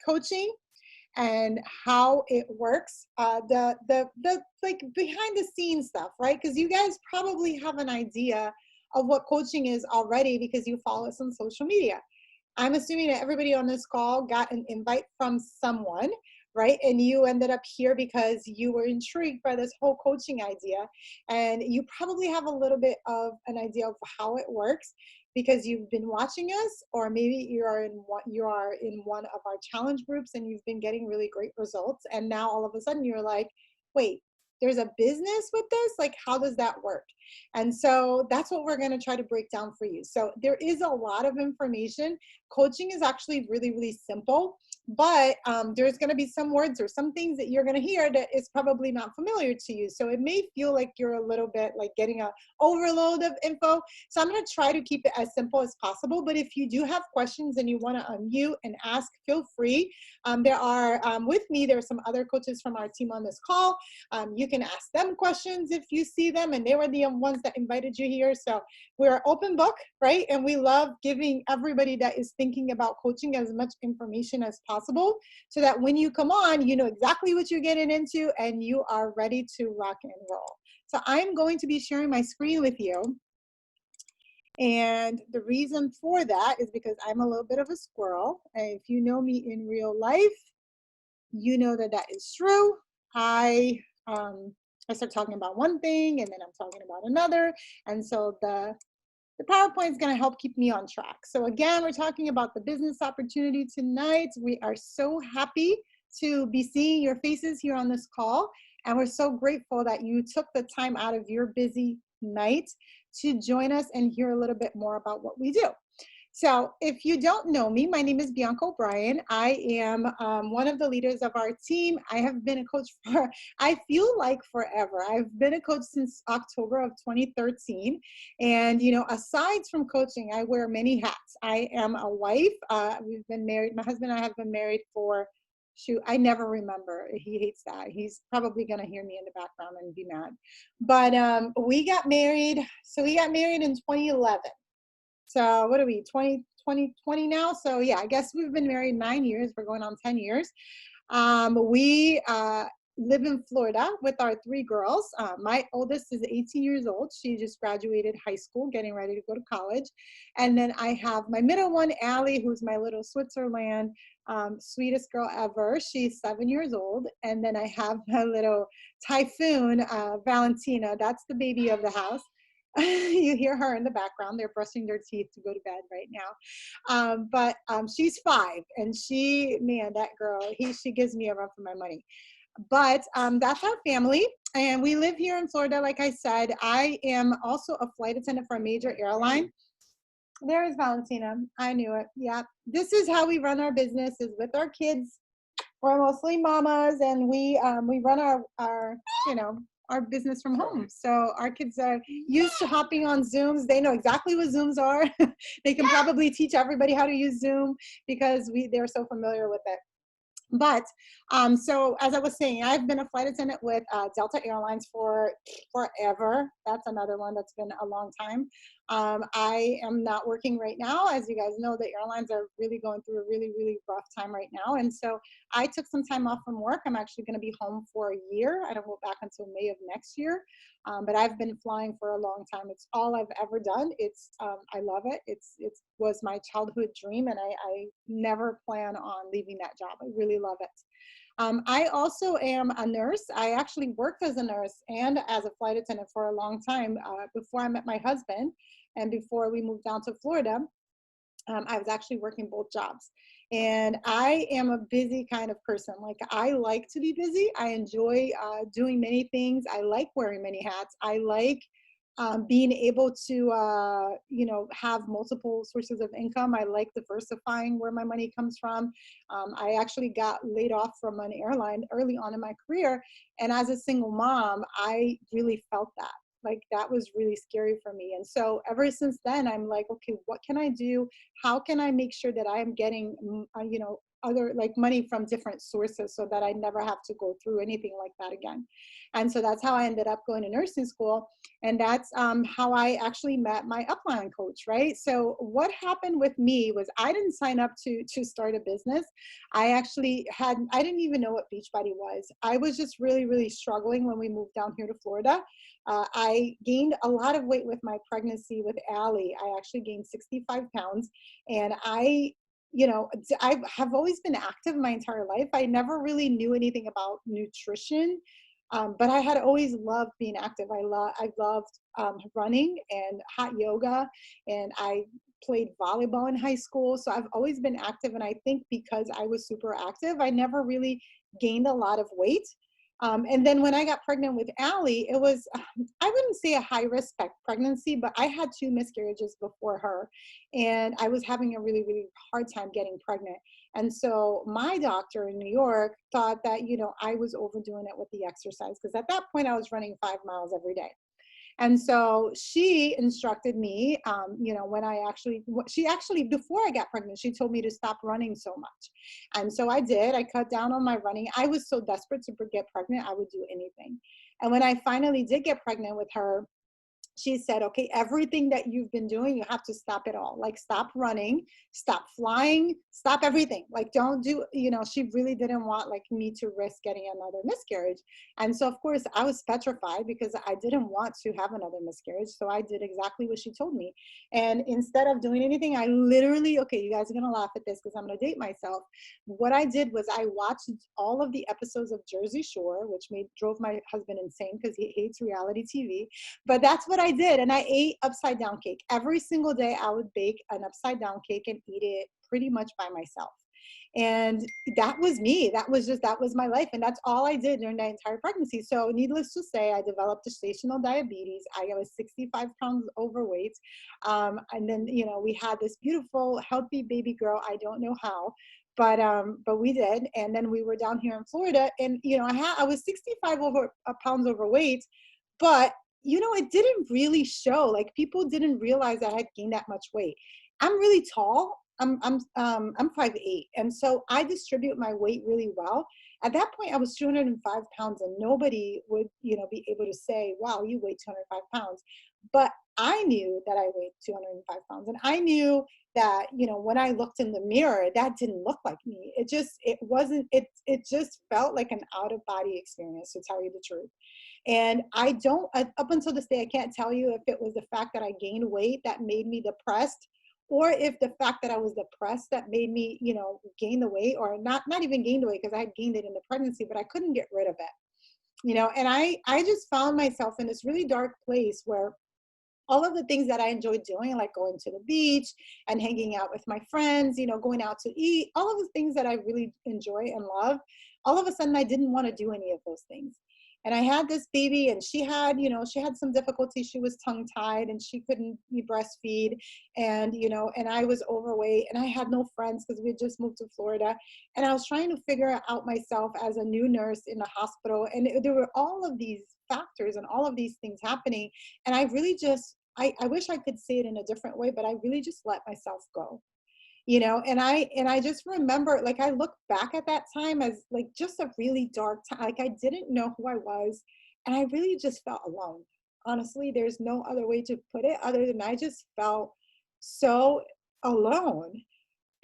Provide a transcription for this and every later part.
coaching and how it works, the like behind the scenes stuff, right? Because you guys probably have an idea of what coaching is already because you follow us on social media. I'm assuming that everybody on this call got an invite from someone, right? And you ended up here because you were intrigued by this whole coaching idea. And you probably have a little bit of an idea of how it works because you've been watching us, or maybe you are in one of our challenge groups and you've been getting really great results. And now all of a sudden you're like, wait, there's a business with this? Like, how does that work? And so that's what we're going to try to break down for you. So there is a lot of information. Coaching is actually really, really simple, but there's going to be some words or some things that you're going to hear that is probably not familiar to you. So it may feel like you're a little bit like getting a overload of info. So I'm going to try to keep it as simple as possible. But if you do have questions and you want to unmute and ask, feel free. There are, with me, there are some other coaches from our team on this call. You can ask them questions if you see them, and they were the ones that invited you here. So we're open book, right? And we love giving everybody that is thinking about coaching as much information as possible so that when you come on, you know exactly what you're getting into and you are ready to rock and roll. So I'm going to be sharing my screen with you. And the reason for that is because I'm a little bit of a squirrel. And if you know me in real life, you know that that is true. I start talking about one thing and then I'm talking about another. And so the PowerPoint is going to help keep me on track. So again, we're talking about the business opportunity tonight. We are so happy to be seeing your faces here on this call. And we're so grateful that you took the time out of your busy night to join us and hear a little bit more about what we do. So if you don't know me, my name is Bianca O'Brien. I am one of the leaders of our team. I have been a coach for, I feel like forever. I've been a coach since October of 2013. And, you know, aside from coaching, I wear many hats. I am a wife. We've been married. My husband and I have been married for, shoot, I never remember. He hates that. He's probably going to hear me in the background and be mad. But we got married. So we got married in 2011. So what are we, 20 now? So yeah, I guess we've been married 9 years. We're going on 10 years. We live in Florida with our three girls. My oldest is 18 years old. She just graduated high school, getting ready to go to college. And then I have my middle one, Allie, who's my little Switzerland, sweetest girl ever. She's 7 years old. And then I have my little typhoon, Valentina. That's the baby of the house. You hear her in the background. They're brushing their teeth to go to bed right now. But she's 5, and she, man, that girl, she gives me a run for my money. But that's our family, and we live here in Florida. Like I said, I am also a flight attendant for a major airline. There is Valentina. I knew it. Yeah. This is how we run our business, is with our kids. We're mostly mamas, and we run our you know, our business from home. So our kids are used to hopping on Zooms. They know exactly what Zooms are. They can probably teach everybody how to use Zoom because they're so familiar with it. But so as I was saying, I've been a flight attendant with Delta Airlines for forever. That's another one that's been a long time. I am not working right now. As you guys know, the airlines are really going through a really, really rough time right now. And so I took some time off from work. I'm actually going to be home for a year. I don't go back until May of next year. But I've been flying for a long time. It's all I've ever done. I love it. It was my childhood dream, and I never plan on leaving that job. I really love it. I also am a nurse. I actually worked as a nurse and as a flight attendant for a long time before I met my husband and before we moved down to Florida. I was actually working both jobs. And I am a busy kind of person. Like, I like to be busy. I enjoy doing many things. I like wearing many hats. I like being able to, you know, have multiple sources of income. I like diversifying where my money comes from. I actually got laid off from an airline early on in my career. And as a single mom, I really felt that. Like that was really scary for me. And so ever since then, I'm like, okay, what can I do? How can I make sure that I am getting, other like money from different sources so that I never have to go through anything like that again. And so that's how I ended up going to nursing school. And that's how I actually met my upline coach, right? So what happened with me was I didn't sign up to start a business. I didn't even know what Beachbody was. I was just really, really struggling when we moved down here to Florida. I gained a lot of weight with my pregnancy with Allie. I actually gained 65 pounds, and I have always been active my entire life. I never really knew anything about nutrition, but I had always loved being active. I loved running and hot yoga, and I played volleyball in high school. So I've always been active, and I think because I was super active, I never really gained a lot of weight. And then when I got pregnant with Allie, it was, I wouldn't say a high risk pregnancy, but I had 2 miscarriages before her. And I was having a really, really hard time getting pregnant. And so my doctor in New York thought that, I was overdoing it with the exercise. Because at that point, I was running 5 miles every day. And so she instructed me, when she actually, before I got pregnant, she told me to stop running so much. And so I did. I cut down on my running. I was so desperate to get pregnant, I would do anything. And when I finally did get pregnant with her, she said, okay, everything that you've been doing, you have to stop it all. Like, stop running, stop flying, stop everything. Like, don't do, she really didn't want like me to risk getting another miscarriage. And so, of course, I was petrified because I didn't want to have another miscarriage. So I did exactly what she told me. And instead of doing anything, I literally, okay, you guys are going to laugh at this because I'm going to date myself. What I did was I watched all of the episodes of Jersey Shore, which drove my husband insane because he hates reality TV. But that's what I did. And I ate upside down cake. Every single day I would bake an upside down cake and eat it pretty much by myself. And that was me. That was my life. And that's all I did during that entire pregnancy. So needless to say, I developed gestational diabetes. I was 65 pounds overweight. And then, we had this beautiful, healthy baby girl. I don't know how, but we did. And then we were down here in Florida, and I was 65 pounds overweight, but it didn't really show. Like, people didn't realize I had gained that much weight. I'm really tall. I'm 5'8", and so I distribute my weight really well. At that point, I was 205 pounds, and nobody would, be able to say, "Wow, you weigh 205 pounds." But I knew that I weighed 205 pounds, and I knew that, when I looked in the mirror, that didn't look like me. It wasn't. It just felt like an out of body experience, to tell you the truth. And I don't, up until this day, I can't tell you if it was the fact that I gained weight that made me depressed, or if the fact that I was depressed that made me, gain the weight, or not even gain the weight, because I had gained it in the pregnancy, but I couldn't get rid of it. And I just found myself in this really dark place where all of the things that I enjoyed doing, like going to the beach and hanging out with my friends, going out to eat, all of the things that I really enjoy and love, all of a sudden I didn't want to do any of those things. And I had this baby, and she had some difficulty. She was tongue tied, and she couldn't breastfeed. And I was overweight, and I had no friends because we had just moved to Florida. And I was trying to figure out myself as a new nurse in the hospital. And there were all of these factors and all of these things happening. And I really just, I wish I could say it in a different way, but I really just let myself go. And I just remember, like, I look back at that time as like just a really dark time. Like, I didn't know who I was, and I really just felt alone. Honestly, there's no other way to put it other than I just felt so alone.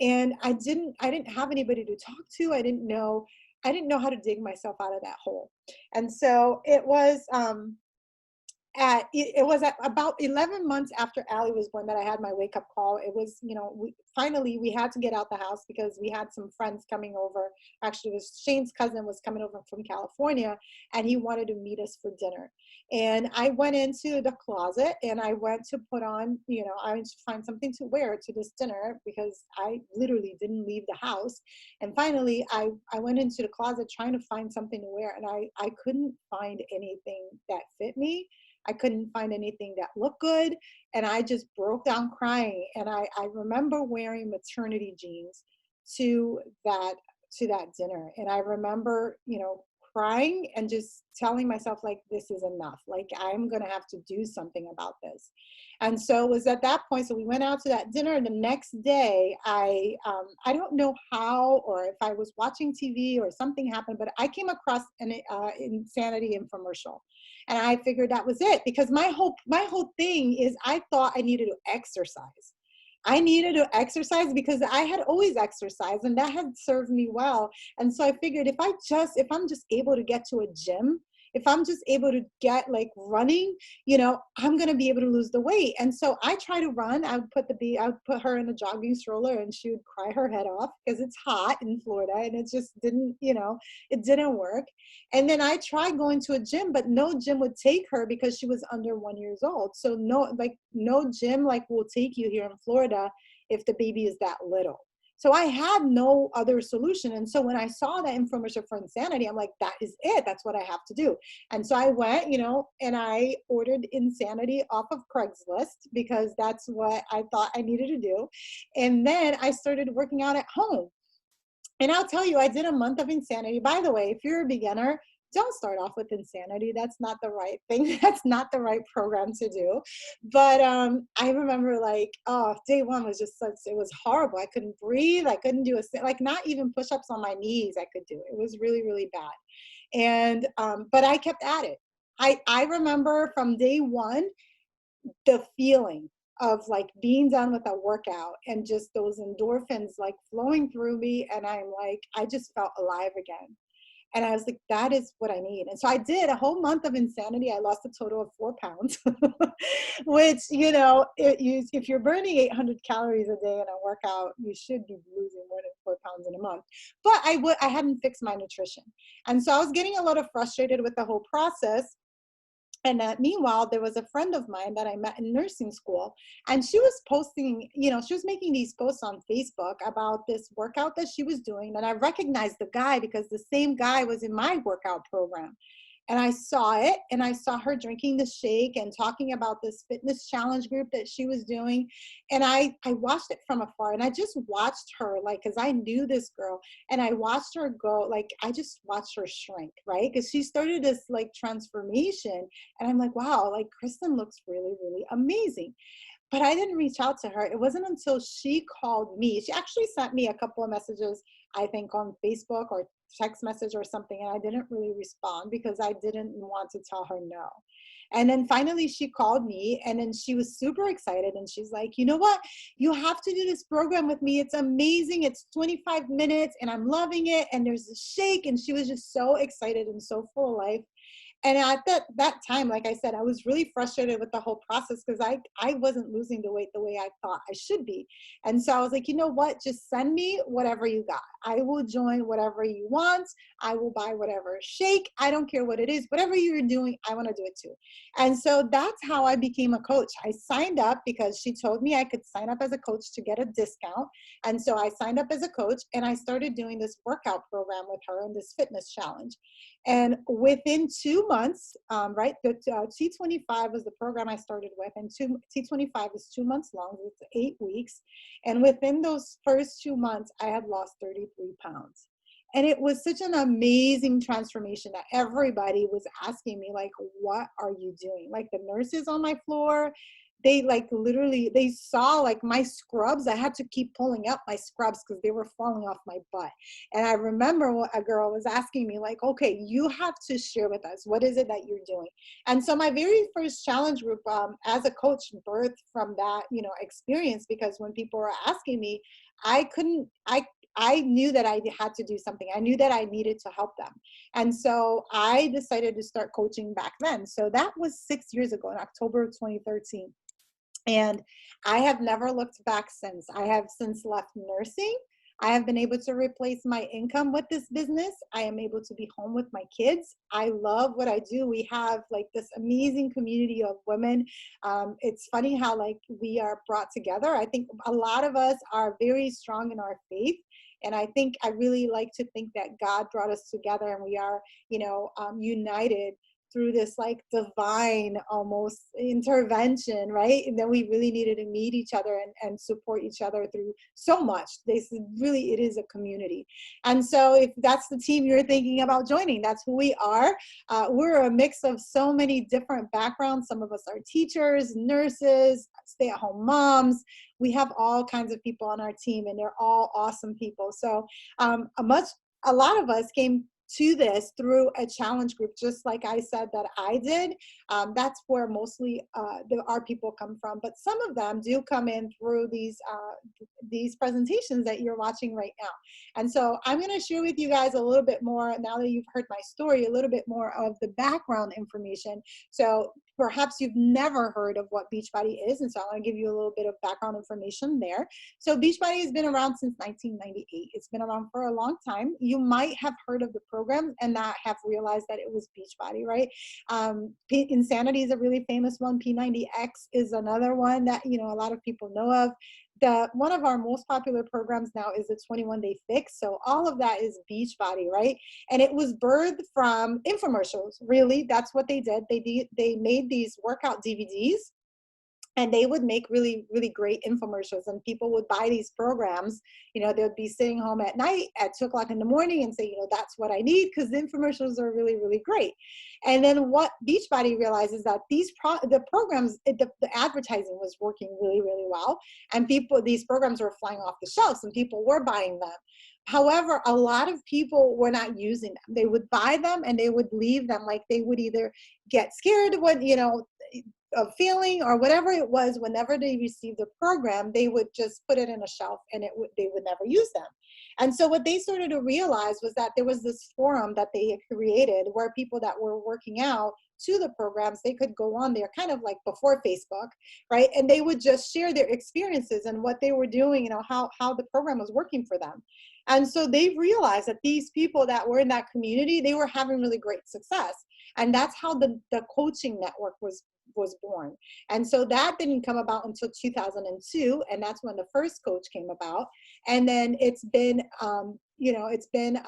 And I didn't have anybody to talk to. I didn't know how to dig myself out of that hole. And so it was at about 11 months after Allie was born that I had my wake up call. It was, finally we had to get out the house because we had some friends coming over. Actually, it was Shane's cousin was coming over from California, and he wanted to meet us for dinner. And I went into the closet, and I went to put on, I went to find something to wear to this dinner because I literally didn't leave the house. And finally, I went into the closet trying to find something to wear, and I couldn't find anything that fit me. I couldn't find anything that looked good. And I just broke down crying. And I remember wearing maternity jeans to that dinner. And I remember, crying and just telling myself like, this is enough. Like, I'm going to have to do something about this. And so it was at that point. So we went out to that dinner, and the next day I don't know how, or if I was watching TV or something happened, but I came across an Insanity infomercial. And I figured that was it, because my whole thing is I thought I needed to exercise. I needed to exercise because I had always exercised and that had served me well. And so I figured if I'm just able to get to a gym, if I'm just able to get like running, I'm going to be able to lose the weight. And so I try to run. I would put her in a jogging stroller and she would cry her head off because it's hot in Florida and it just it didn't work. And then I tried going to a gym, but no gym would take her because she was under 1 year old. So no gym like will take you here in Florida if the baby is that little. So I had no other solution. And so when I saw that infomercial for Insanity, I'm like, that is it. That's what I have to do. And so I went, and I ordered Insanity off of Craigslist because that's what I thought I needed to do. And then I started working out at home. And I'll tell you, I did a month of Insanity. By the way, if you're a beginner, don't start off with Insanity. That's not the right thing. That's not the right program to do. But I remember day one was just it was horrible. I couldn't breathe. I couldn't do not even push-ups on my knees I could do. It was really, really bad. And, but I kept at it. I remember from day one, the feeling of like being done with a workout and just those endorphins like flowing through me. And I just felt alive again. And I was like, that is what I need. And so I did a whole month of Insanity. I lost a total of 4 pounds, which, if you're burning 800 calories a day in a workout, you should be losing more than 4 pounds in a month. But I hadn't fixed my nutrition. And so I was getting a little frustrated with the whole process. And meanwhile, there was a friend of mine that I met in nursing school, and she was posting, she was making these posts on Facebook about this workout that she was doing. And I recognized the guy because the same guy was in my workout program. And I saw it, and I saw her drinking the shake and talking about this fitness challenge group that she was doing. And I watched it from afar, and I just watched her, because I knew this girl, and I watched her go, I just watched her shrink, right? Because she started this transformation, and I'm like, wow, Kristen looks really, really amazing. But I didn't reach out to her. It wasn't until she called me. She actually sent me a couple of messages, I think on Facebook or text message or something, and I didn't really respond because I didn't want to tell her no. And then finally she called me, and then she was super excited, and she's like, you know what? You have to do this program with me. It's amazing. It's 25 minutes and I'm loving it. And there's a shake. And she was just so excited and so full of life. And at that time, like I said, I was really frustrated with the whole process because I wasn't losing the weight the way I thought I should be. And so I was like, you know what? Just send me whatever you got. I will join whatever you want. I will buy whatever shake. I don't care what it is. Whatever you're doing, I want to do it too. And so that's how I became a coach. I signed up because she told me I could sign up as a coach to get a discount. And so I signed up as a coach, and I started doing this workout program with her and this fitness challenge. And within 2 months, right, the T25 was the program I started with, and T25 is 2 months long, it's 8 weeks. And within those first 2 months, I had lost 33 pounds. And it was such an amazing transformation that everybody was asking me, what are you doing? The nurses on my floor, they literally, they saw my scrubs. I had to keep pulling up my scrubs because they were falling off my butt. And I remember a girl was asking me okay, you have to share with us, what is it that you're doing? And so my very first challenge group as a coach birthed from that, experience, because when people were asking me, I knew that I had to do something. I knew that I needed to help them. And so I decided to start coaching back then. So that was 6 years ago in October of 2013. And I have never looked back since. I have since left nursing. I have been able to replace my income with this business. I am able to be home with my kids. I love what I do. We have this amazing community of women. It's funny how we are brought together. I think a lot of us are very strong in our faith. And I really like to think that God brought us together, and we are, united through this like divine almost intervention, right? And then we really needed to meet each other and support each other through so much. This really, it is a community. And so if that's the team you're thinking about joining, that's who we are. We're a mix of so many different backgrounds. Some of us are teachers, nurses, stay-at-home moms. We have all kinds of people on our team, and they're all awesome people. So a lot of us came to this through a challenge group, just like I said that I did. That's where mostly our people come from, but some of them do come in through these presentations that you're watching right now. And so I'm going to share with you guys a little bit more, now that you've heard my story, a little bit more of the background information. So perhaps you've never heard of what Beachbody is, and so I want to give you a little bit of background information there. So Beachbody has been around since 1998. It's been around for a long time. You might have heard of the program and not have realized that it was Beachbody, right? Insanity is a really famous one. P90X is another one that, you know, a lot of people know of. One of our most popular programs now is the 21-Day Fix. So all of that is Beachbody, right? And it was birthed from infomercials, really. That's what they did. They made these workout DVDs, and they would make really, really great infomercials, and people would buy these programs. You know, they'd be sitting home at night at 2 o'clock in the morning and say, you know, that's what I need, because the infomercials are really, really great. And then what Beachbody realizes that the programs, the advertising was working really, really well. And these programs were flying off the shelves and people were buying them. However, a lot of people were not using them. They would buy them and they would leave them. Like they would either get scared when, you know, of feeling or whatever it was. Whenever they received the program, they would just put it in a shelf and they would never use them. And so what they started to realize was that there was this forum that they had created where people that were working out to the programs, they could go on there, kind of like before Facebook, right? And they would just share their experiences and what they were doing, you know, how the program was working for them. And so they realized that these people that were in that community, they were having really great success. And that's how the coaching network was born. And so that didn't come about until 2002, and that's when the first coach came about. And then it's been you know, it's been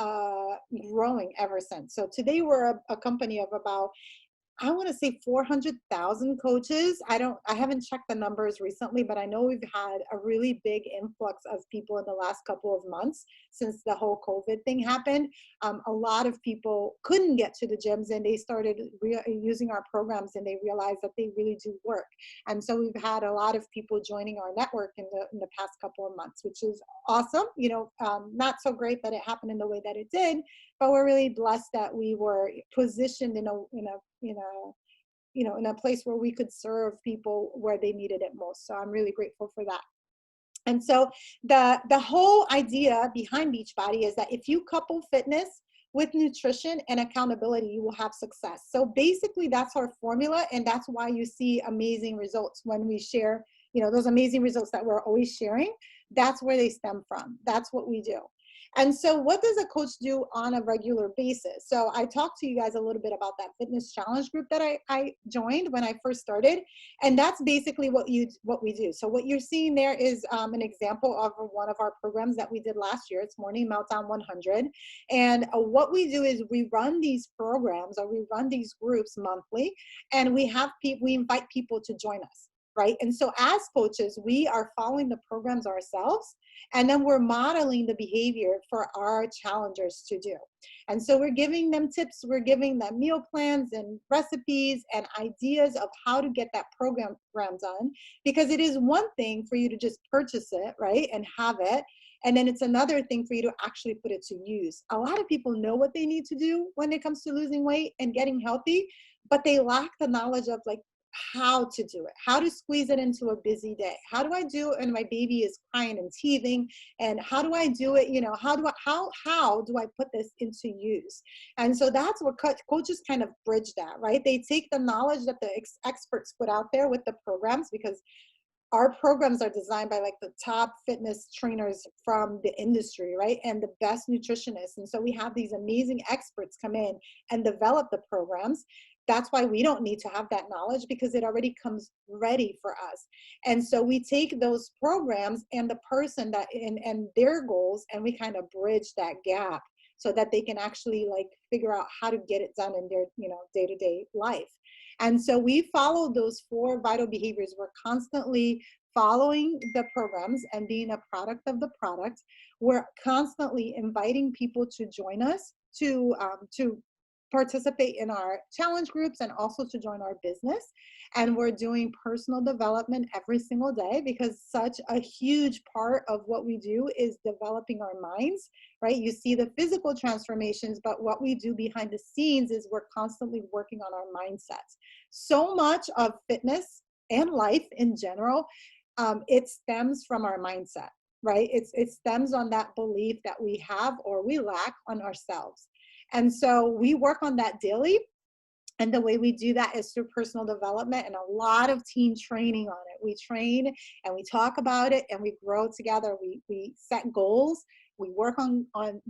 growing ever since. So today we're a company of about, I want to say 400,000 coaches. I haven't checked the numbers recently, but I know we've had a really big influx of people in the last couple of months since the whole COVID thing happened. A lot of people couldn't get to the gyms, and they started using our programs, and they realized that they really do work. And so we've had a lot of people joining our network in the past couple of months, which is awesome. You know, not so great that it happened in the way that it did, but we're really blessed that we were positioned in a place where we could serve people where they needed it most. So I'm really grateful for that. And so the whole idea behind Beachbody is that if you couple fitness with nutrition and accountability, you will have success. So basically that's our formula, and that's why you see amazing results when we share, you know, those amazing results that we're always sharing. That's where they stem from. That's what we do. And so what does a coach do on a regular basis? So I talked to you guys a little bit about that fitness challenge group that I joined when I first started. And that's basically what we do. So what you're seeing there is an example of one of our programs that we did last year. It's Morning Meltdown 100. And what we do is we run these programs, or we run these groups monthly, and we invite people to join us. Right? And so as coaches, we are following the programs ourselves, and then we're modeling the behavior for our challengers to do. And so we're giving them tips, we're giving them meal plans and recipes and ideas of how to get that program done, because it is one thing for you to just purchase it, right, and have it. And then it's another thing for you to actually put it to use. A lot of people know what they need to do when it comes to losing weight and getting healthy, but they lack the knowledge of like how to do it, how to squeeze it into a busy day. How do I do it when my baby is crying and teething? And how do I do it? You know, how do I put this into use? And so that's what coaches kind of bridge that, right? They take the knowledge that the experts put out there with the programs, because our programs are designed by like the top fitness trainers from the industry, right? And the best nutritionists. And so we have these amazing experts come in and develop the programs. That's why we don't need to have that knowledge, because it already comes ready for us. And so we take those programs and the person and their goals, and we kind of bridge that gap so that they can actually like figure out how to get it done in their, day-to-day life. And so we follow those 4 vital behaviors. We're constantly following the programs and being a product of the product. We're constantly inviting people to join us to participate in our challenge groups and also to join our business. And we're doing personal development every single day, because such a huge part of what we do is developing our minds, right? You see the physical transformations, but what we do behind the scenes is we're constantly working on our mindsets. So much of fitness and life in general, it stems from our mindset, right? It stems on that belief that we have or we lack on ourselves. And so we work on that daily. And the way we do that is through personal development and a lot of team training on it. We train and we talk about it and we grow together. We set goals. We work on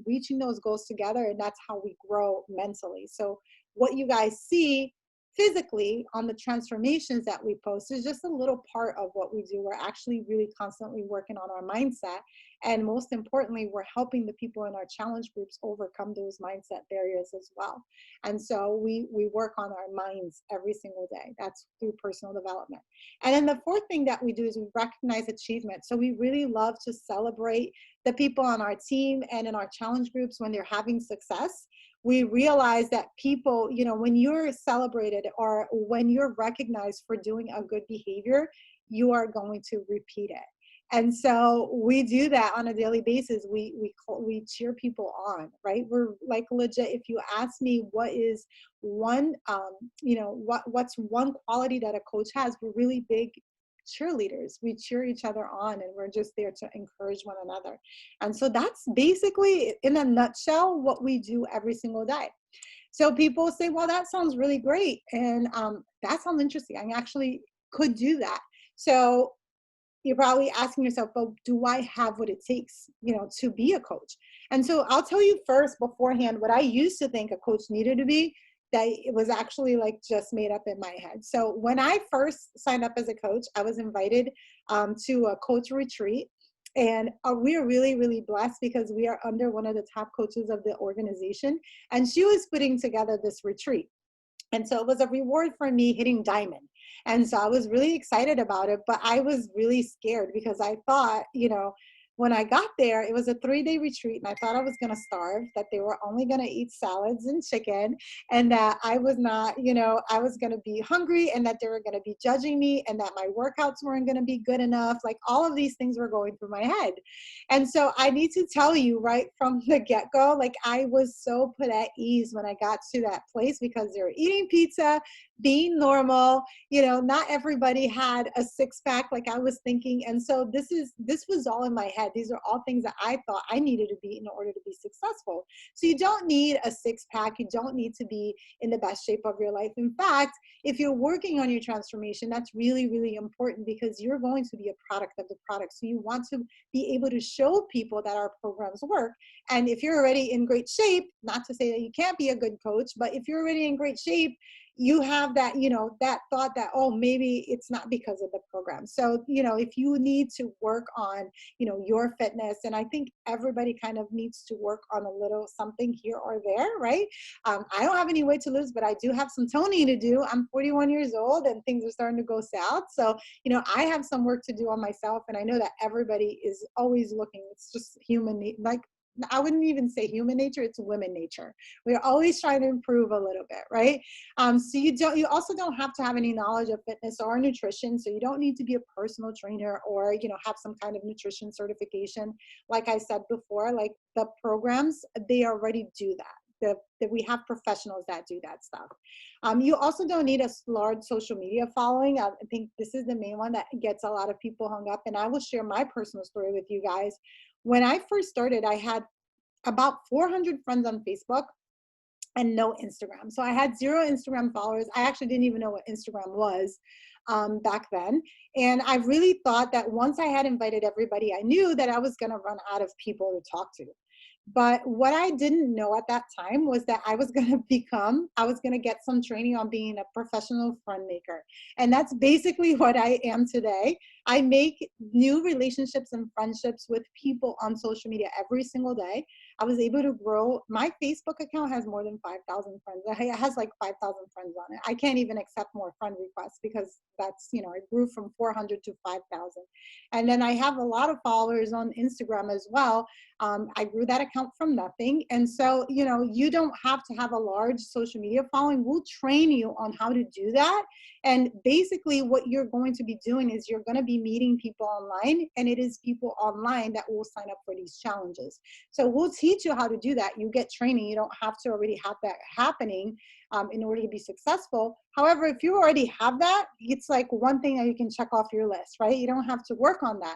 reaching those goals together, and that's how we grow mentally. So what you guys see physically on the transformations that we post is just a little part of what we do. We're actually really constantly working on our mindset. And most importantly, we're helping the people in our challenge groups overcome those mindset barriers as well. And so we work on our minds every single day. That's through personal development. And then the 4th thing that we do is we recognize achievement. So we really love to celebrate the people on our team and in our challenge groups when they're having success. We realize that people, when you're celebrated or when you're recognized for doing a good behavior, you are going to repeat it. And so we do that on a daily basis. We cheer people on, right? We're like legit. If you ask me what is one, what's one quality that a coach has, we're really big cheerleaders. We cheer each other on, and we're just there to encourage one another. And so that's basically, in a nutshell, what we do every single day. So people say, well, that sounds really great. And that sounds interesting. I actually could do that. So you're probably asking yourself, well, do I have what it takes, to be a coach? And so I'll tell you first beforehand what I used to think a coach needed to be, that it was actually like just made up in my head. So when I first signed up as a coach, I was invited to a coach retreat. And we are really, really blessed because we are under one of the top coaches of the organization. And she was putting together this retreat. And so it was a reward for me hitting diamond. And so I was really excited about it, but I was really scared because I thought, when I got there, it was a 3-day retreat, and I thought I was going to starve, that they were only going to eat salads and chicken, and that I was not, I was going to be hungry, and that they were going to be judging me, and that my workouts weren't going to be good enough. Like, all of these things were going through my head. And so I need to tell you right from the get-go, like, I was so put at ease when I got to that place, because they were eating pizza, being normal, not everybody had a 6-pack like I was thinking. And so this was all in my head. These are all things that I thought I needed to be in order to be successful. So you don't need a 6-pack. You don't need to be in the best shape of your life. In fact, if you're working on your transformation, that's really, really important, because you're going to be a product of the product. So you want to be able to show people that our programs work. And if you're already in great shape, not to say that you can't be a good coach, but if you're already in great shape, you have that, that thought that, oh, maybe it's not because of the program. So, if you need to work on, your fitness, and I think everybody kind of needs to work on a little something here or there, right? I don't have any weight to lose, but I do have some toning to do. I'm 41 years old and things are starting to go south. So, I have some work to do on myself, and I know that everybody is always looking. It's just human, like, I wouldn't even say human nature, it's women nature. We're always trying to improve a little bit, right? So you also don't have to have any knowledge of fitness or nutrition. So you don't need to be a personal trainer or, have some kind of nutrition certification. Like I said before, like the programs, they already do that. That we have professionals that do that stuff. You also don't need a large social media following. I think this is the main one that gets a lot of people hung up. And I will share my personal story with you guys. When I first started, I had about 400 friends on Facebook and no Instagram. So I had 0 Instagram followers. I actually didn't even know what Instagram was back then. And I really thought that once I had invited everybody I knew, that I was going to run out of people to talk to. But what I didn't know at that time was that I was going to get some training on being a professional friend maker. And that's basically what I am today. I make new relationships and friendships with people on social media every single day. I was able to grow. My Facebook account has more than 5,000 friends. It has like 5,000 friends on it. I can't even accept more friend requests because that's, you know, it grew from 400 to 5,000. And then I have a lot of followers on Instagram as well. I grew that account from nothing. And so, you know, you don't have to have a large social media following. We'll train you on how to do that. And basically what you're going to be doing is you're going to be meeting people online, and it is people online that will sign up for these challenges. So we'll teach you how to do that. You get training. You don't have to already have that happening in order to be successful. However, if you already have that, it's like one thing that you can check off your list, right? You don't have to work on that.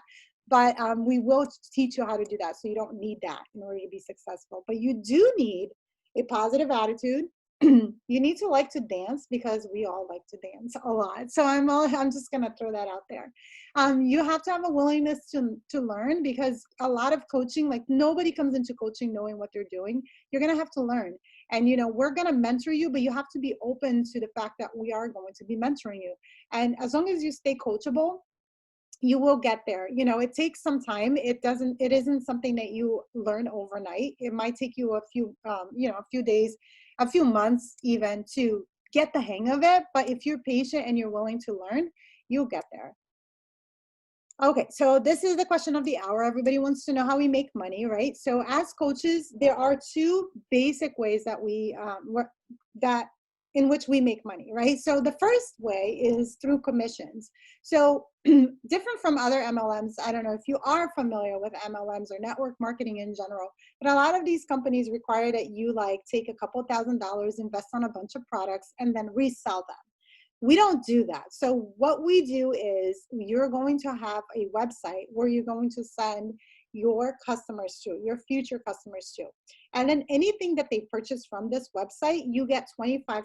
But we will teach you how to do that. So you don't need that in order to be successful. But you do need a positive attitude. You need to like to dance, because we all like to dance a lot. So I'm just gonna throw that out there. You have to have a willingness to learn, because a lot of coaching, like nobody comes into coaching knowing what they're doing. You're gonna have to learn. And you know, we're gonna mentor you, but you have to be open to the fact that we are going to be mentoring you. And as long as you stay coachable, you will get there. You know, it takes some time. It isn't something that you learn overnight. It might take you a few, you know, a few days, a few months even, to get the hang of it. But if you're patient and you're willing to learn, you'll get there. Okay, so this is the question of the hour. Everybody wants to know how we make money, right? So as coaches, there are two basic ways that that in which we make money, right? So the first way is through commissions. So different from other MLMs, I don't know if you are familiar with MLMs or network marketing in general, but a lot of these companies require that you like take a couple $1,000s, invest on a bunch of products, and then resell them. We don't do that. So what we do is you're going to have a website where you're going to send your customers to, your future customers to. And then anything that they purchase from this website, you get 25%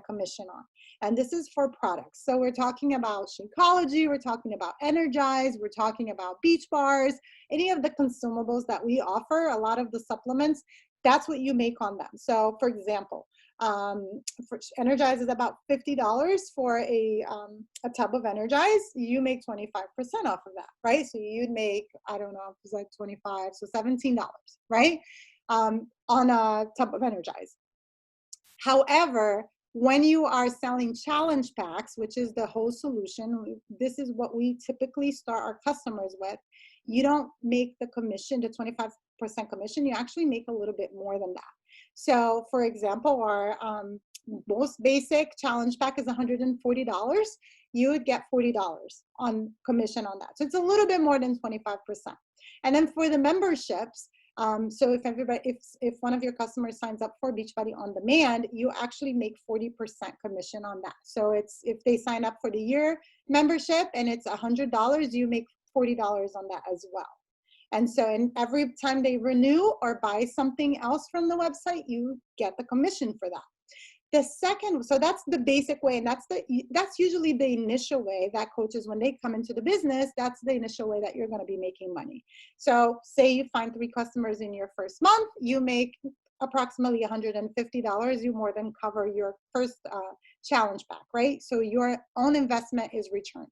commission on. And this is for products. So we're talking about Shakeology, we're talking about Energize, we're talking about Beach Bars, any of the consumables that we offer, a lot of the supplements, that's what you make on them. So for example, for Energize is about $50 for a tub of Energize. You make 25% off of that, right? So you'd make, I don't know, it's like 25, so $17, right? On a tub of Energize. However, when you are selling challenge packs, which is the whole solution, this is what we typically start our customers with. You don't make the commission, the 25% commission, you actually make a little bit more than that. So for example, our most basic challenge pack is $140. You would get $40 on commission on that. So it's a little bit more than 25%. And then for the memberships, so if one of your customers signs up for Beachbody On Demand, you actually make 40% commission on that. So it's, if they sign up for the year membership and it's $100, you make $40 on that as well. And so, and every time they renew or buy something else from the website, you get the commission for that. The second, so that's the basic way, and that's usually the initial way that coaches, when they come into the business, that's the initial way that you're going to be making money. So say you find 3 customers in your first month, you make approximately $150. You more than cover your first challenge pack, right? So your own investment is returned.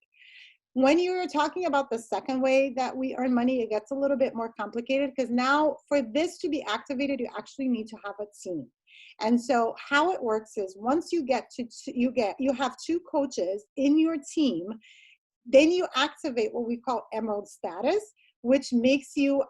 When you're talking about the second way that we earn money, it gets a little bit more complicated, because now for this to be activated, you actually need to have a team. And so how it works is once you get to, you have 2 coaches in your team, then you activate what we call Emerald status, which makes you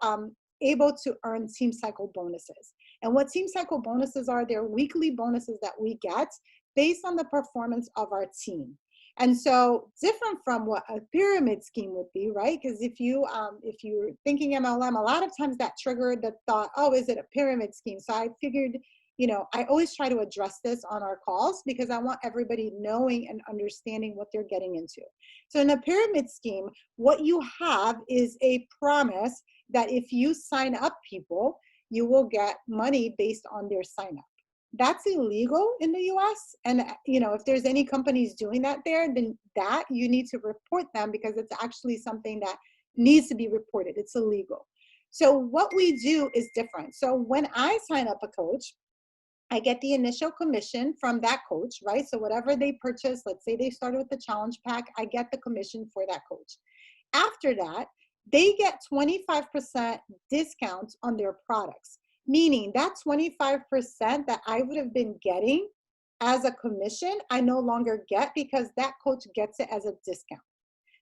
able to earn Team Cycle bonuses. And what Team Cycle bonuses are, they're weekly bonuses that we get based on the performance of our team. And so different from what a pyramid scheme would be, right? Because if you're thinking MLM, a lot of times that triggered the thought, oh, is it a pyramid scheme? So I figured, you know, I always try to address this on our calls, because I want everybody knowing and understanding what they're getting into. So in a pyramid scheme, what you have is a promise that if you sign up people, you will get money based on their sign up. That's illegal in the US. And you know, if there's any companies doing that there, then that you need to report them, because it's actually something that needs to be reported. It's illegal. So what we do is different. So when I sign up a coach, I get the initial commission from that coach, right? So whatever they purchase, let's say they started with the challenge pack, I get the commission for that coach. After that, they get 25% discounts on their products. meaning that 25% that I would have been getting as a commission, I no longer get because that coach gets it as a discount.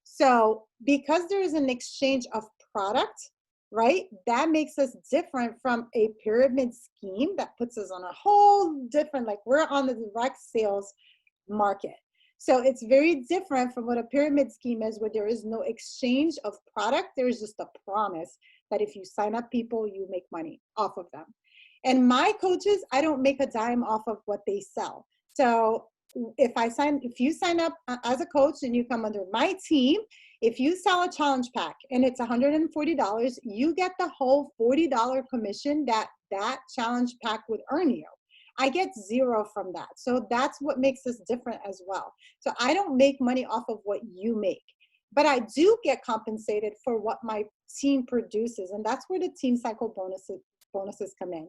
So because there is an exchange of product, right, that makes us different from a pyramid scheme that puts us on a whole different, like we're on the direct sales market. So it's very different from what a pyramid scheme is, where there is no exchange of product. There's just a promise that if you sign up people, you make money off of them. And my coaches, I don't make a dime off of what they sell. So if you sign up as a coach and you come under my team, if you sell a challenge pack and it's $140, you get the whole $40 commission that that challenge pack would earn you. I get zero from that. So that's what makes us different as well. So I don't make money off of what you make, but I do get compensated for what my team produces. And that's where the team cycle bonuses come in.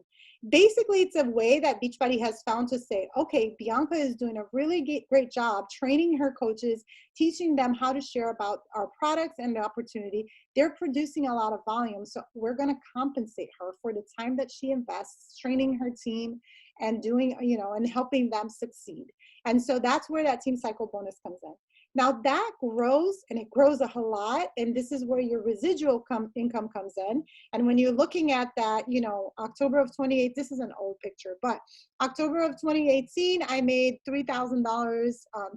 Basically, it's a way that Beachbody has found to say, okay, Bianca is doing a really great job training her coaches, teaching them how to share about our products and the opportunity. They're producing a lot of volume, so we're going to compensate her for the time that she invests training her team and doing, and helping them succeed. And so that's where that team cycle bonus comes in. Now that grows, and it grows a whole lot, and this is where your residual income comes in. And when you're looking at that, October of 28, this is an old picture, but October of 2018, I made $3,000,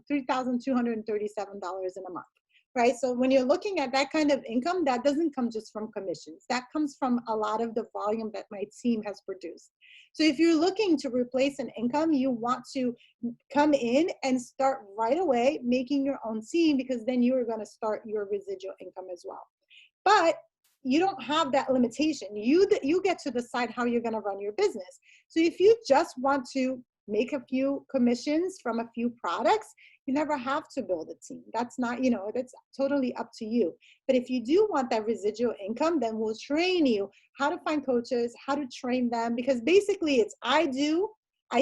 $3,237 in a month, right? So when you're looking at that kind of income, that doesn't come just from commissions. That comes from a lot of the volume that my team has produced. So if you're looking to replace an income, you want to come in and start right away making your own team, because then you are going to start your residual income as well. But you don't have that limitation. You get to decide how you're going to run your business. So if you just want to make a few commissions from a few products, you never have to build a team. That's not, that's totally up to you. But if you do want that residual income, then we'll train you how to find coaches, how to train them, because basically it's I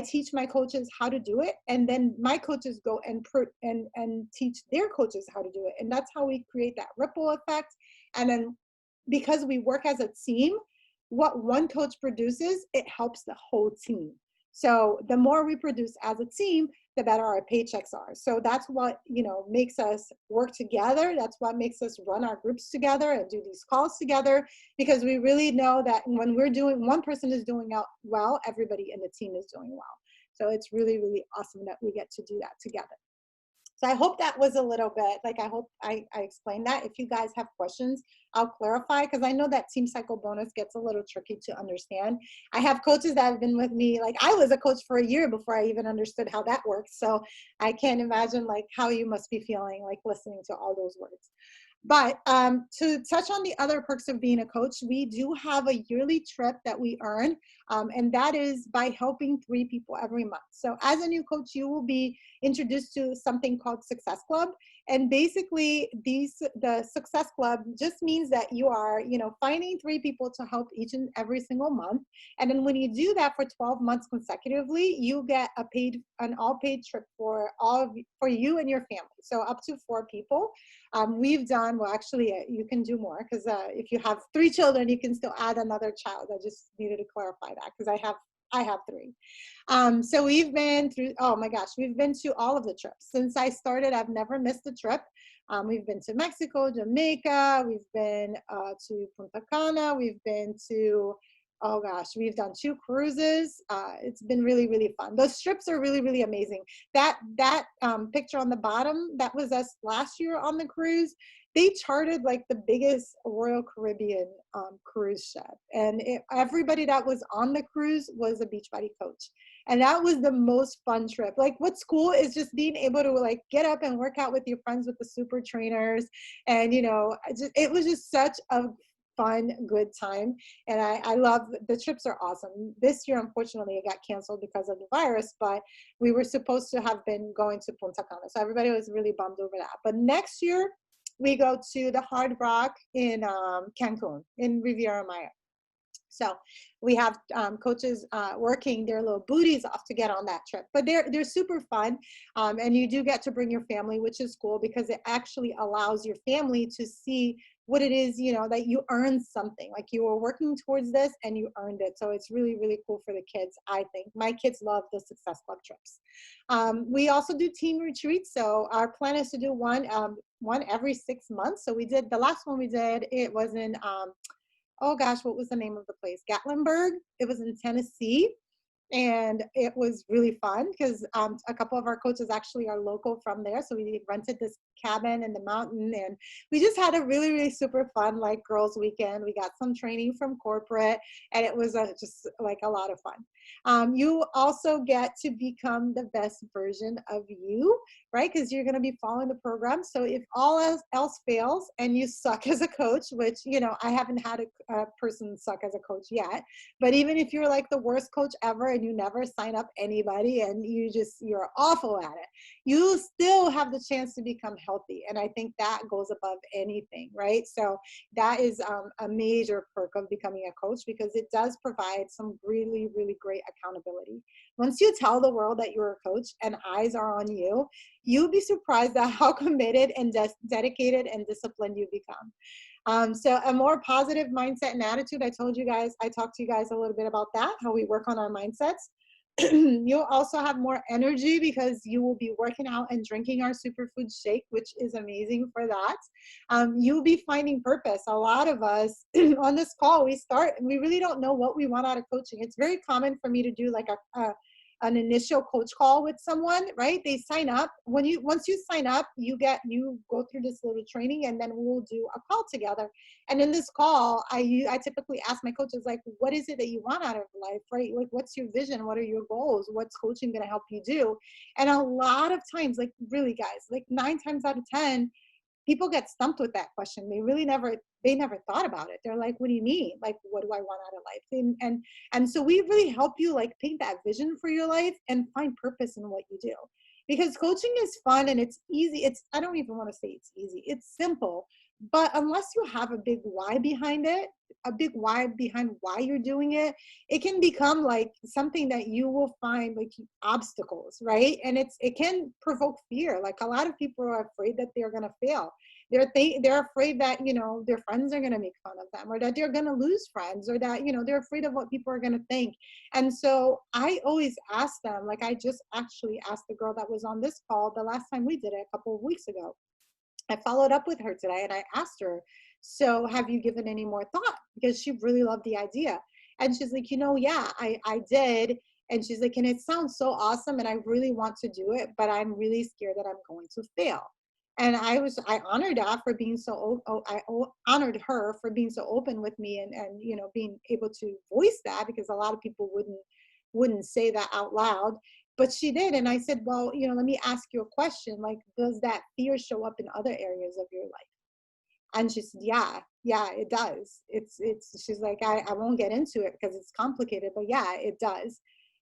teach my coaches how to do it, and then my coaches go and teach their coaches how to do it. And that's how we create that ripple effect. And then because we work as a team, what one coach produces, it helps the whole team. So the more we produce as a team, the better our paychecks are. So that's what, makes us work together. That's what makes us run our groups together and do these calls together, because we really know that when one person is doing well, everybody in the team is doing well. So it's really, really awesome that we get to do that together. So I hope that was a little bit, I hope I explained that. If you guys have questions, I'll clarify, because I know that team cycle bonus gets a little tricky to understand. I have coaches that have been with me, I was a coach for a year before I even understood how that works. So I can't imagine how you must be feeling listening to all those words. But to touch on the other perks of being a coach, we do have a yearly trip that we earn, and that is by helping 3 people every month. So as a new coach, you will be introduced to something called Success Club. And basically the Success Club just means that you are, finding 3 people to help each and every single month. And then when you do that for 12 months consecutively, you get an all paid trip for you and your family. So up to 4 people. We've done, well, actually, you can do more, because if you have 3 children, you can still add another child. I just needed to clarify that, because I have 3. So we've been through, oh my gosh, we've been to all of the trips. Since I started, I've never missed a trip. We've been to Mexico, Jamaica, we've been to Punta Cana, we've been to, oh gosh, we've done 2 cruises. It's been really, really fun. Those trips are really, really amazing. That picture on the bottom, that was us last year on the cruise. They chartered the biggest Royal Caribbean cruise ship. And everybody that was on the cruise was a Beachbody coach. And that was the most fun trip. What's cool is just being able to get up and work out with your friends with the super trainers. And, it was just such a fun, good time. And I love, the trips are awesome. This year, unfortunately, it got canceled because of the virus, but we were supposed to have been going to Punta Cana. So everybody was really bummed over that. But next year, we go to the Hard Rock in Cancun, in Riviera Maya. So we have coaches working their little booties off to get on that trip, but they're super fun. And you do get to bring your family, which is cool, because it actually allows your family to see what it is, you know, that you earned something, like you were working towards this and you earned it. So it's really, really cool for the kids. I think my kids love the Success Club trips. We also do team retreats. So our plan is to do one every 6 months. So we did, the last one we did, it was in, oh gosh, what was the name of the place? Gatlinburg. It was in Tennessee. And it was really fun because a couple of our coaches actually are local from there. So we rented this cabin in the mountain, and we just had a really, really super fun like girls weekend. We got some training from corporate, and it was just like a lot of fun. You also get to become the best version of you, right? Because you're going to be following the program. So if all else fails and you suck as a coach, which, you know, I haven't had a person suck as a coach yet, but even if you're like the worst coach ever and you never sign up anybody and you're awful at it, you still have the chance to become healthy. And I think that goes above anything, right? So that is a major perk of becoming a coach, because it does provide some really, really great accountability. Once you tell the world that you're a coach and eyes are on you, you'll be surprised at how committed and dedicated and disciplined you become. So a more positive mindset and attitude, I talked to you guys a little bit about that, how we work on our mindsets. You'll also have more energy because you will be working out and drinking our superfood shake, which is amazing for that. You'll be finding purpose. A lot of us on this call, we really don't know what we want out of coaching. It's very common for me to do like an initial coach call with someone, right? They sign up. Once you sign up, you go through this little training, and then we'll do a call together. And in this call, I typically ask my coaches, like, what is it that you want out of life, right? Like, what's your vision? What are your goals? What's coaching going to help you do? And a lot of times, like really guys, like 9 times out of 10, people get stumped with that question. They never thought about it. They're like, what do you mean? Like, what do I want out of life? And so we really help you like paint that vision for your life and find purpose in what you do. Because coaching is fun and it's easy. I don't even want to say it's easy. It's simple. But unless you have a big why behind it, a big why behind why you're doing it, it can become like something that you will find like obstacles, right? And it can provoke fear. Like a lot of people are afraid that they're going to fail. They're afraid that, you know, their friends are going to make fun of them, or that they're going to lose friends, or that, you know, they're afraid of what people are going to think. And so I always ask them, like I just actually asked the girl that was on this call the last time we did it a couple of weeks ago. I followed up with her today and I asked her, so have you given any more thought? Because she really loved the idea. And she's like, you know, yeah, I did. And she's like, and it sounds so awesome and I really want to do it, but I'm really scared that I'm going to fail. And I honored her for being honored her for being so open with me and, you know, being able to voice that, because a lot of people wouldn't say that out loud. But she did. And I said, well, you know, let me ask you a question. Like, does that fear show up in other areas of your life? And she said, yeah, it does. She's like, I won't get into it because it's complicated, but yeah, it does.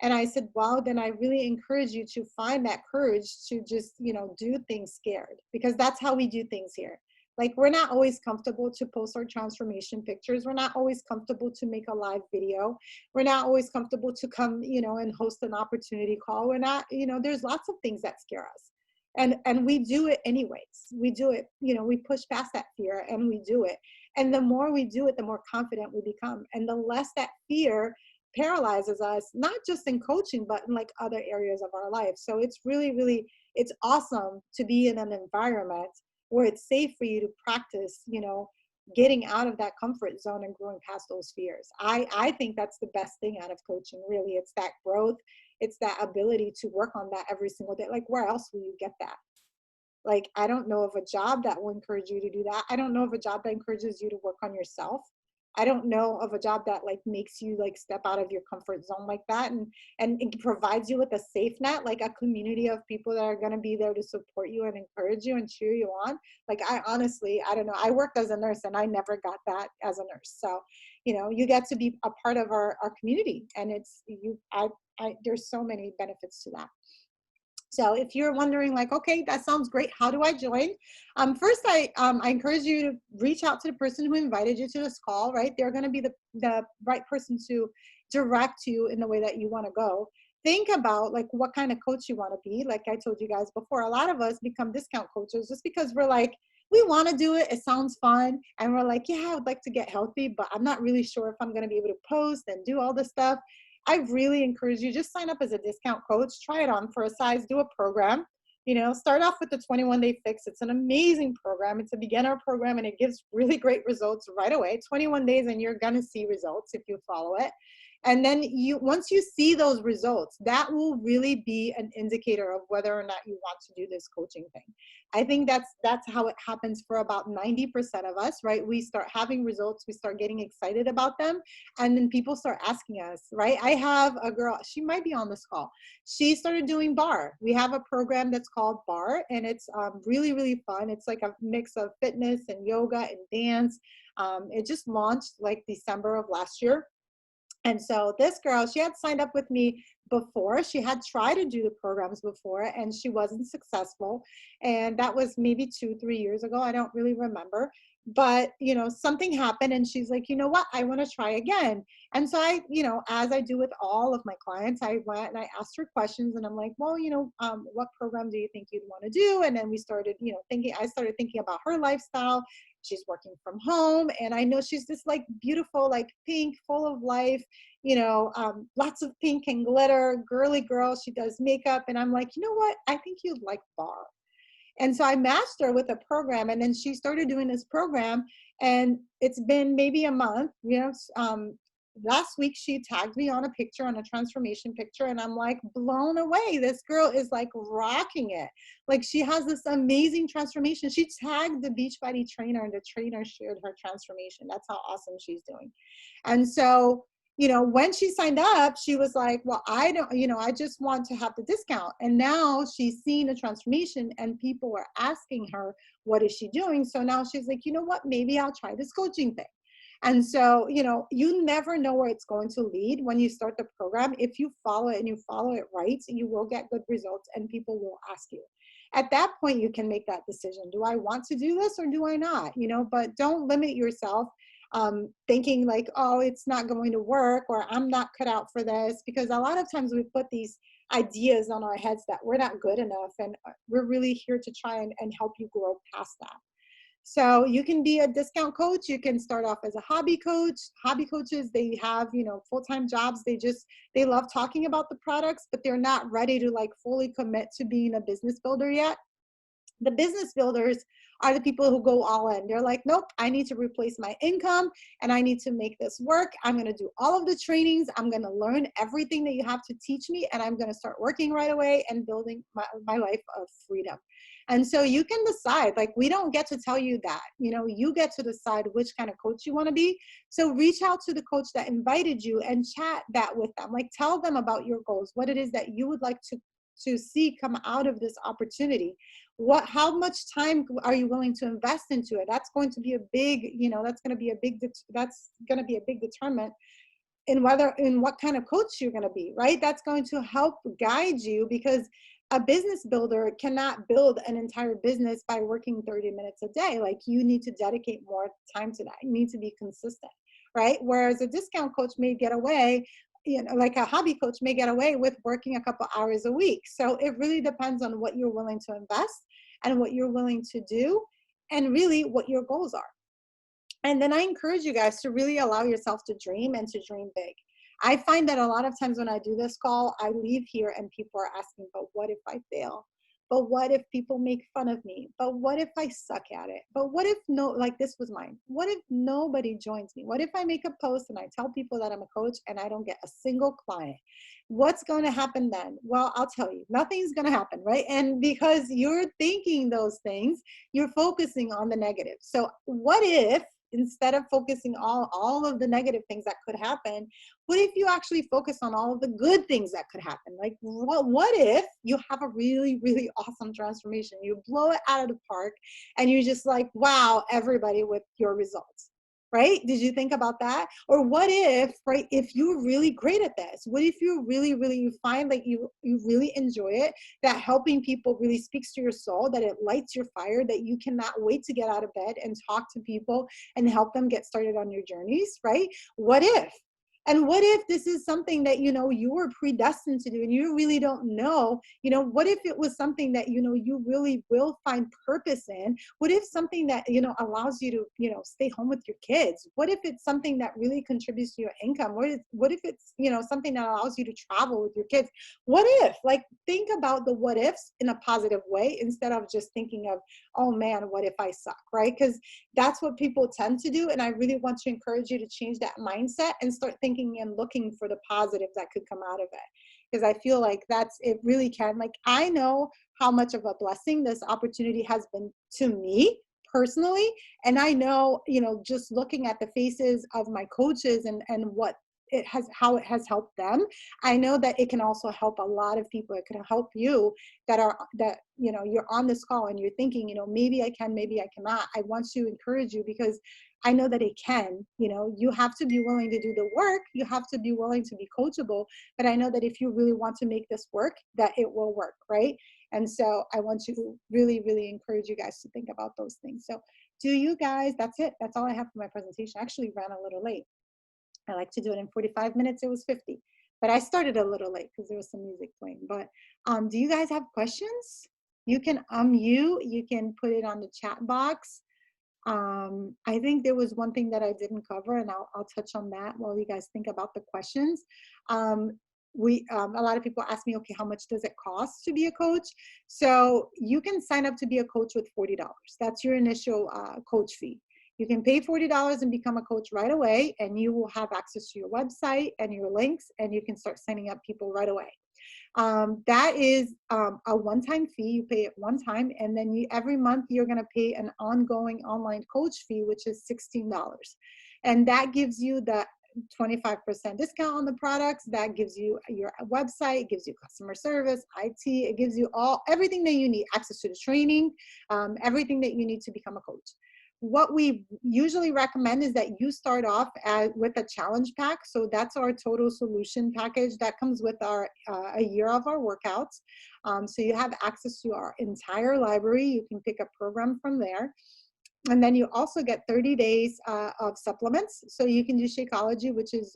And I said, well, then I really encourage you to find that courage to just, you know, do things scared, because that's how we do things here. Like, we're not always comfortable to post our transformation pictures. We're not always comfortable to make a live video. We're not always comfortable to come, you know, and host an opportunity call. We're not, you know, there's lots of things that scare us. And we do it anyways. We do it, you know, we push past that fear and we do it. And the more we do it, the more confident we become. And the less that fear paralyzes us, not just in coaching, but in like other areas of our life. So it's really, really, it's awesome to be in an environment where it's safe for you to practice, you know, getting out of that comfort zone and growing past those fears. I think that's the best thing out of coaching, really. It's that growth. It's that ability to work on that every single day. Like, where else will you get that? Like, I don't know of a job that will encourage you to do that. I don't know of a job that encourages you to work on yourself. I don't know of a job that like makes you like step out of your comfort zone like that, and it provides you with a safe net, like a community of people that are going to be there to support you and encourage you and cheer you on. Like, I honestly, I don't know. I worked as a nurse and I never got that as a nurse. So, you know, you get to be a part of our community, and there's so many benefits to that. So if you're wondering like, okay, that sounds great, how do I join? First, I encourage you to reach out to the person who invited you to this call, right? They're gonna be the right person to direct you in the way that you wanna go. Think about like what kind of coach you wanna be. Like I told you guys before, a lot of us become discount coaches just because we're like, we want to do it. It sounds fun. And we're like, yeah, I would like to get healthy, but I'm not really sure if I'm going to be able to post and do all this stuff. I really encourage you, just sign up as a discount coach, try it on for a size, do a program. Start off with the 21-day fix. It's an amazing program. It's a beginner program and it gives really great results right away. 21 days and you're going to see results if you follow it. And then once you see those results, that will really be an indicator of whether or not you want to do this coaching thing. I think that's how it happens for about 90% of us, right? We start having results, we start getting excited about them, and then people start asking us, right? I have a girl, she might be on this call. She started doing barre. We have a program that's called barre, and it's really, really fun. It's like a mix of fitness and yoga and dance. It just launched like December of last year. And so this girl, she had signed up with me before. She had tried to do the programs before and she wasn't successful. And that was maybe 2-3 years ago. I don't really remember. But, something happened and she's like, you know what, I want to try again. And so I, as I do with all of my clients, I went and I asked her questions and I'm like, well, what program do you think you'd want to do? And then we started, I started thinking about her lifestyle. She's working from home and I know she's this like beautiful, like pink, full of life, lots of pink and glitter, girly girl. She does makeup. And I'm like, you know what? I think you'd like barre. And so I matched her with a program and then she started doing this program and it's been maybe a month, last week she tagged me on a picture, on a transformation picture, and I'm like blown away. This girl is like rocking it. Like she has this amazing transformation. She tagged the Beachbody trainer and the trainer shared her transformation. That's how awesome she's doing. And so when she signed up, she was like, well, I don't, I just want to have the discount. And now she's seeing a transformation and people are asking her, what is she doing? So now she's like, you know what, maybe I'll try this coaching thing. And so, you never know where it's going to lead when you start the program. If you follow it and you follow it right, you will get good results and people will ask you. At that point, you can make that decision. Do I want to do this or do I not? But don't limit yourself thinking like, oh, it's not going to work or I'm not cut out for this, because a lot of times we put these ideas on our heads that we're not good enough, and we're really here to try and help you grow past that. So you can be a discount coach. You can start off as a hobby coach. Hobby coaches, they have, full-time jobs. They love talking about the products, but they're not ready to like fully commit to being a business builder yet. The business builders are the people who go all in. They're like, nope, I need to replace my income and I need to make this work. I'm going to do all of the trainings. I'm going to learn everything that you have to teach me. And I'm going to start working right away and building my life of freedom. And so you can decide, like, we don't get to tell you that, you get to decide which kind of coach you want to be. So reach out to the coach that invited you and chat that with them. Like, tell them about your goals, what it is that you would like to see come out of this opportunity. How much time are you willing to invest into it? That's going to be a big, that's going to be a big determinant in what kind of coach you're going to be, right? That's going to help guide you, because a business builder cannot build an entire business by working 30 minutes a day. Like, you need to dedicate more time to that. You need to be consistent, right? Whereas a discount coach may get away, like a hobby coach may get away with working a couple hours a week. So it really depends on what you're willing to invest and what you're willing to do and really what your goals are. And then I encourage you guys to really allow yourself to dream and to dream big. I find that a lot of times when I do this call, I leave here and people are asking, but what if I fail? But what if people make fun of me? But what if I suck at it? But what if this was mine. What if nobody joins me? What if I make a post and I tell people that I'm a coach and I don't get a single client? What's going to happen then? Well, I'll tell you, nothing's going to happen, right? And because you're thinking those things, you're focusing on the negative. So what if, instead of focusing all of the negative things that could happen, what if you actually focus on all of the good things that could happen? Like, what if you have a really, really awesome transformation? You blow it out of the park and you just like, wow, everybody with your results, right? Did you think about that? Or what if, right, if you're really great at this, what if you really, really, you find that you really enjoy it, that helping people really speaks to your soul, that it lights your fire, that you cannot wait to get out of bed and talk to people and help them get started on your journeys, right? What if? And what if this is something that, you know, you were predestined to do and you really don't know, you know, what if it was something that, you know, you really will find purpose in? What if something that, you know, allows you to, you know, stay home with your kids? What if it's something that really contributes to your income? What if it's, you know, something that allows you to travel with your kids? What if, like, think about the what ifs in a positive way instead of just thinking of, oh man, what if I suck, right? Because that's what people tend to do. And I really want to encourage you to change that mindset and start thinking and looking for the positive that could come out of it. Because I feel like it really can. Like, I know how much of a blessing this opportunity has been to me personally. And I know, you know, just looking at the faces of my coaches and what it has, how it has helped them, I know that it can also help a lot of people. It can help you that, you know, you're on this call and you're thinking, you know, maybe I can, maybe I cannot. I want to encourage you because I know that it can. You know, you have to be willing to do the work. You have to be willing to be coachable. But I know that if you really want to make this work, that it will work, right? And so I want to really, really encourage you guys to think about those things. So do you guys, that's it. That's all I have for my presentation. I actually ran a little late. I like to do it in 45 minutes. It was 50. But I started a little late because there was some music playing. But do you guys have questions? You can unmute. You can put it on the chat box. I think there was one thing that I didn't cover, and I'll touch on that while you guys think about the questions. A lot of people ask me, okay, how much does it cost to be a coach? So you can sign up to be a coach with $40. That's your initial coach fee. You can pay $40 and become a coach right away, and you will have access to your website and your links, and you can start signing up people right away. That is a one-time fee. You pay it one time, and then every month you're going to pay an ongoing online coach fee, which is $16. And that gives you the 25% discount on the products. That gives you your website, it gives you customer service, IT, it gives you everything that you need, access to the training, everything that you need to become a coach. What we usually recommend is that you start off with a challenge pack. So that's our total solution package that comes with our a year of our workouts. So you have access to our entire library. You can pick a program from there. And then you also get 30 days of supplements. So you can do Shakeology, which is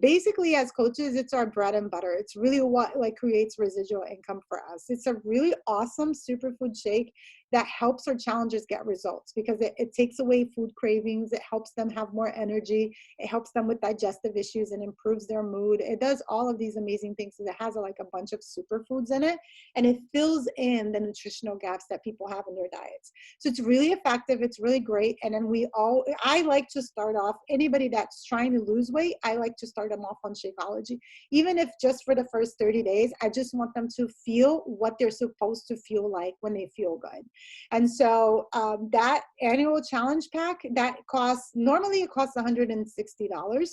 basically, as coaches, it's our bread and butter. It's really what like creates residual income for us. It's a really awesome superfood shake that helps our challengers get results because it takes away food cravings. It helps them have more energy. It helps them with digestive issues and improves their mood. It does all of these amazing things. So it has like a bunch of superfoods in it, and it fills in the nutritional gaps that people have in their diets. So it's really effective. It's really great. And then I like to start off, anybody that's trying to lose weight, I like to start them off on Shakeology. Even if just for the first 30 days, I just want them to feel what they're supposed to feel like when they feel good. And so that annual challenge pack, normally it costs $160.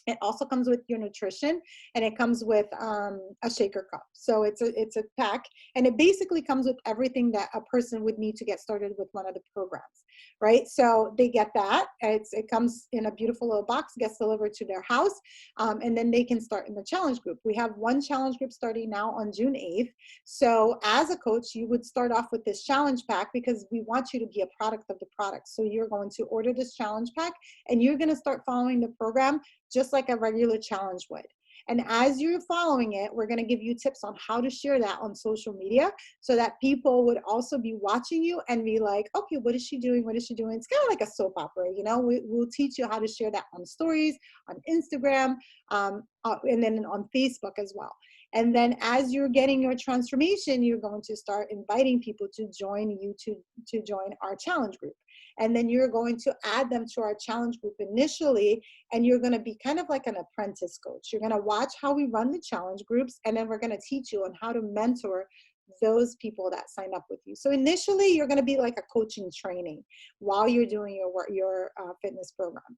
It also comes with your nutrition, and it comes with a shaker cup. So it's a pack, and it basically comes with everything that a person would need to get started with one of the programs, right? So they get that. It comes in a beautiful little box, gets delivered to their house, and then they can start in the challenge group. We have one challenge group starting now on June 8th. So as a coach, you would start off with this challenge pack because we want you to be a product of the product. So you're going to order this challenge pack, and you're going to start following the program just like a regular challenge would. And as you're following it, we're going to give you tips on how to share that on social media so that people would also be watching you and be like, okay, what is she doing? What is she doing? It's kind of like a soap opera, you know? We'll teach you how to share that on stories, on Instagram, and then on Facebook as well. And then as you're getting your transformation, you're going to start inviting people to join you to join our challenge group. And then you're going to add them to our challenge group initially, and you're going to be kind of like an apprentice coach. You're going to watch how we run the challenge groups, and then we're going to teach you on how to mentor those people that sign up with you. So initially, you're going to be like a coaching training while you're doing your fitness program.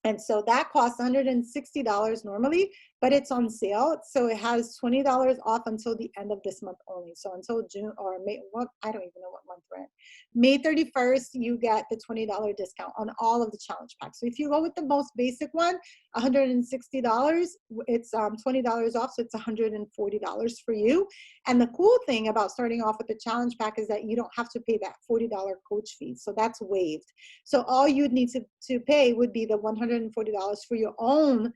And so that costs $160 normally, but it's on sale. So it has $20 off until the end of this month only. So until June or May, I don't even know what month we're in. May 31st, you get the $20 discount on all of the challenge packs. So if you go with the most basic one, $160, it's $20 off. So it's $140 for you. And the cool thing about starting off with the challenge pack is that you don't have to pay that $40 coach fee. So that's waived. So all you'd need to pay would be the $160 $240 for your own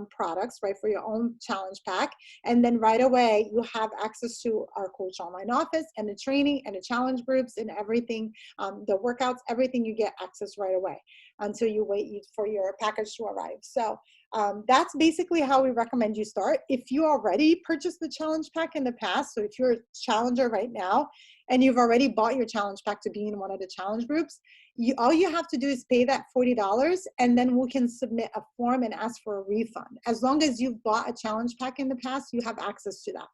products, right, for your own challenge pack. And then right away, you have access to our Coach Online office and the training and the challenge groups and everything, the workouts, everything, you get access right away until you wait for your package to arrive. So that's basically how we recommend you start. If you already purchased the challenge pack in the past, so if you're a challenger right now and you've already bought your challenge pack to be in one of the challenge groups, all you have to do is pay that $40, and then we can submit a form and ask for a refund. As long as you've bought a challenge pack in the past, you have access to that.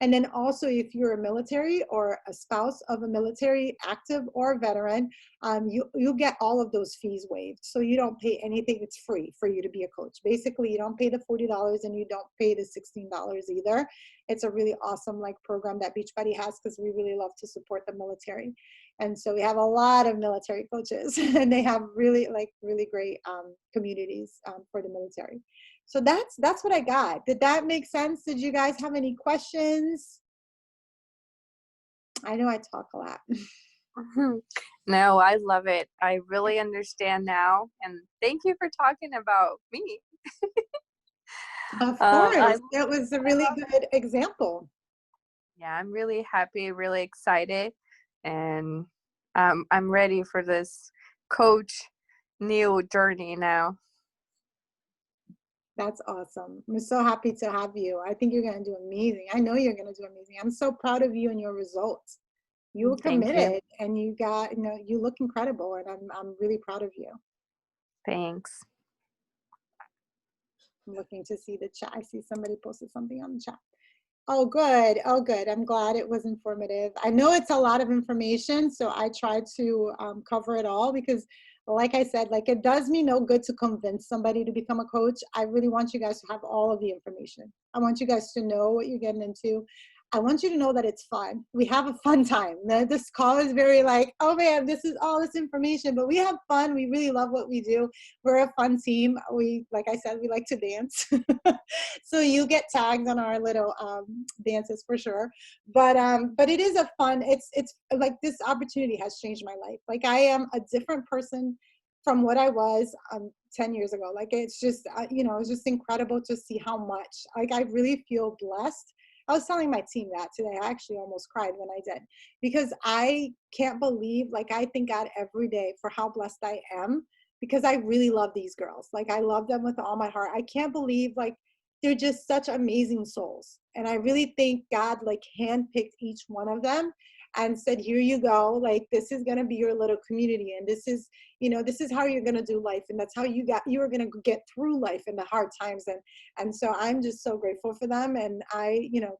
And then also, if you're a military or a spouse of a military, active or veteran, you get all of those fees waived. So you don't pay anything. It's free for you to be a coach. Basically, you don't pay the $40 and you don't pay the $16 either. It's a really awesome program that Beachbody has, because we really love to support the military. And so we have a lot of military coaches and they have really great communities for the military. So that's what I got. Did that make sense? Did you guys have any questions? I know I talk a lot. No, I love it. I really understand now. And thank you for talking about me. Of course. That was a really good example. Yeah, I'm really happy, really excited. And I'm ready for this coach new journey now. That's awesome. I'm so happy to have you. I think you're going to do amazing. I know you're going to do amazing. I'm so proud of you and your results. You were committed and you got, you look incredible, and I'm really proud of you. Thanks. I'm looking to see the chat. I see somebody posted something on the chat. Oh, good. Oh, good. I'm glad it was informative. I know it's a lot of information, so I tried to cover it all, because like I said, it does me no good to convince somebody to become a coach. I really want you guys to have all of the information. I want you guys to know what you're getting into. I want you to know that it's fun. We have a fun time. This call is very oh man, this is all this information, but we have fun. We really love what we do. We're a fun team. Like I said, we like to dance. So you get tagged on our little dances for sure. But it is a fun, it's this opportunity has changed my life. I am a different person from what I was 10 years ago. It's just, it's just incredible to see how much, I really feel blessed. I was telling my team that today. I actually almost cried when I did, because I can't believe, I thank God every day for how blessed I am, because I really love these girls. I love them with all my heart. I can't believe, they're just such amazing souls. And I really think God, handpicked each one of them and said, here you go. This is going to be your little community. And this is, this is how you're going to do life. And that's how you are going to get through life in the hard times. And so I'm just so grateful for them. And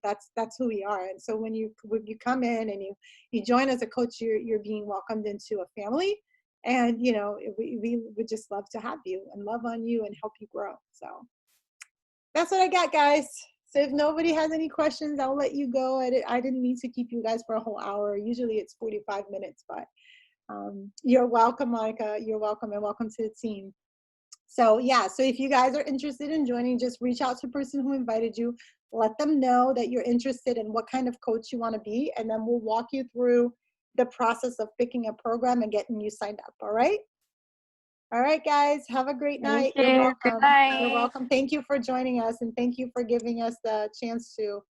that's who we are. And so when you come in and you join as a coach, you're being welcomed into a family. And, we would just love to have you and love on you and help you grow. So that's what I got, guys. So if nobody has any questions, I'll let you go. I didn't mean to keep you guys for a whole hour. Usually it's 45 minutes, but you're welcome, Monica. You're welcome, and welcome to the team. So yeah, so if you guys are interested in joining, just reach out to the person who invited you. Let them know that you're interested in what kind of coach you want to be, and then we'll walk you through the process of picking a program and getting you signed up, all right? All right, guys, have a great night. Thank you. You're welcome. Good night. You're welcome. Thank you for joining us, and thank you for giving us the chance to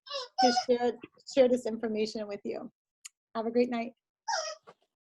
share this information with you. Have a great night.